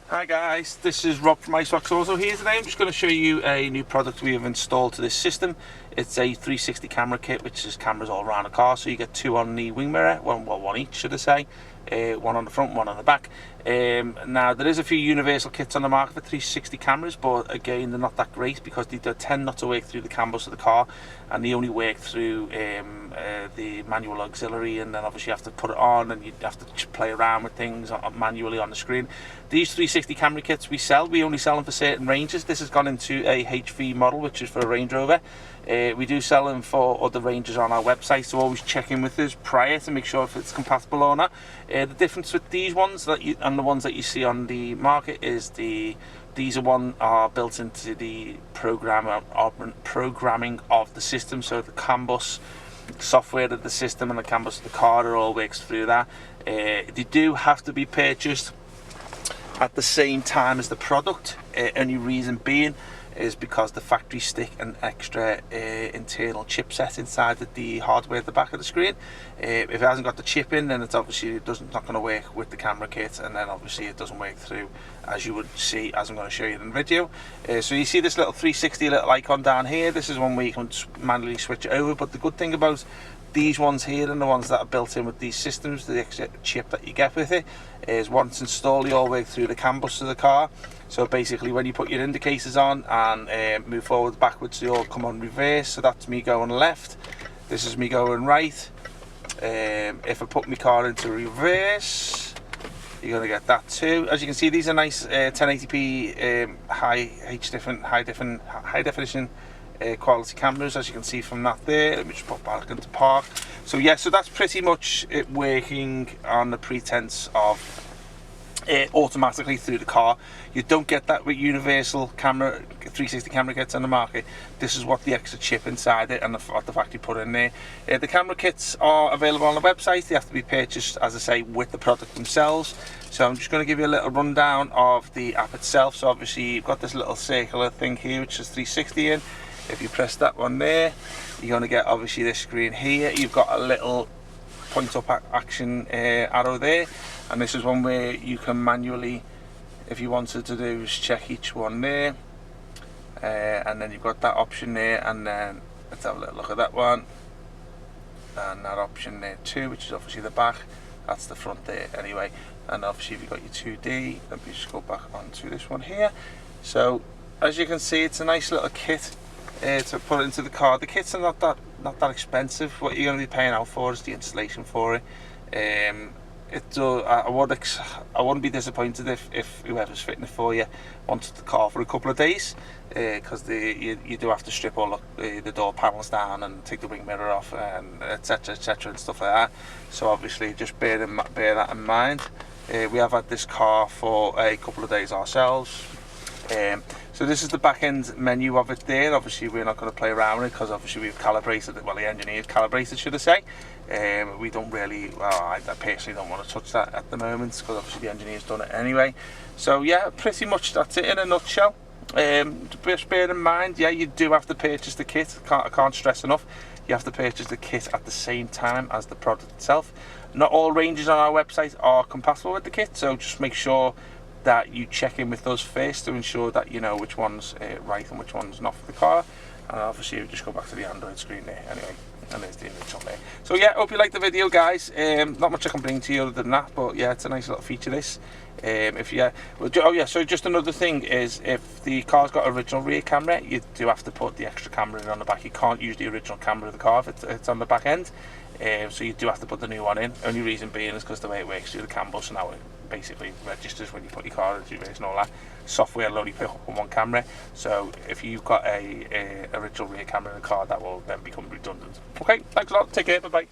Hi guys, this is Rob from Iceboxauto here today. I'm just going to show you a new product we have installed to this system. It's a 360 camera kit, which is cameras all around the car. So you get two on the wing mirror, one each should I say. One on the front, one on the back. Now there is a few universal kits on the market for 360 cameras, but again they're not that great because they tend not to work through the CAN bus of the car, and they only work through the manual auxiliary, and then obviously you have to put it on and you have to play around with things manually on the screen. These 360 camera kits we only sell them for certain ranges. This has gone into a HV model, which is for a Range Rover. We do sell them for other ranges on our website, so always check in with us prior to make sure if it's compatible or not. The difference with these ones and the ones that you see on the market is these are built into the programming of the system, so the CAN bus software of the system and the CAN bus of the car, it all works through that. They do have to be purchased at the same time as the product. Only reason being is because the factory stick an extra internal chipset inside the hardware at the back of the screen. If it hasn't got the chip in, then it's obviously not going to work with the camera kit, and then obviously it doesn't work through, as you would see, as I'm going to show you in the video. So you see this little 360 little icon down here. This is one where you can manually switch it over, but the good thing about these ones here and the ones that are built in with these systems, the extra chip that you get with it, is once installed, they all work through the CAN bus of the car. So basically when you put your indicators on and move forward, backwards, they all come on reverse. So that's me going left, this is me going right. If I put my car into reverse, you're going to get that too. As you can see, these are nice 1080p high definition quality cameras, as you can see from that there. Let me just put back into park. So yeah, so that's pretty much it working on the pretense of automatically through the car. You don't get that with universal camera 360 camera kits on the market. This is what the extra chip inside it and what the factory put in there. The camera kits are available on the website. They have to be purchased, as I say, with the product themselves. So I'm just going to give you a little rundown of the app itself. So obviously you've got this little circular thing here which is 360 in. If you press that one there, you're going to get obviously this screen here. You've got a little point up action arrow there, and this is one where you can manually, if you wanted to do, is check each one there, and then you've got that option there, and then let's have a little look at that one, and that option there too, which is obviously the back. That's the front there anyway. And obviously if you've got your 2D, let me just go back onto this one here. So as you can see, it's a nice little kit to put into the car. The kits are not that expensive. What you're going to be paying out for is the installation for it. I wouldn't be disappointed if whoever's fitting it for you wanted the car for a couple of days, because you do have to strip all the door panels down and take the wing mirror off, and etc and stuff like that. So obviously just bear that in mind. We have had this car for a couple of days ourselves. So this is the back end menu of it there. Obviously we're not going to play around with it because obviously we've calibrated it, well, the engineers calibrated, should I say. We don't really, well, I personally don't want to touch that at the moment because obviously the engineer's done it anyway. So yeah, pretty much that's it in a nutshell. Just bear in mind, yeah, you do have to purchase the kit. I can't stress enough, you have to purchase the kit at the same time as the product itself. Not all ranges on our website are compatible with the kit, so just make sure that you check in with us first to ensure that you know which one's right and which one's not for the car. And obviously you just go back to the Android screen there anyway, and there's the image on there. So yeah, hope you liked the video, guys. Not much I can bring to you other than that, but yeah, it's a nice little feature, this. So just another thing is, if the car's got original rear camera, you do have to put the extra camera in on the back. You can't use the original camera of the car if it's on the back end. So you do have to put the new one in. Only reason being is because the way it works through the CAN bus, and how it basically registers when you put your car into reverse and all that. Software will only pick up on one camera. So if you've got a original rear camera in the car, that will then become redundant. Okay, thanks a lot. Take care. Bye bye.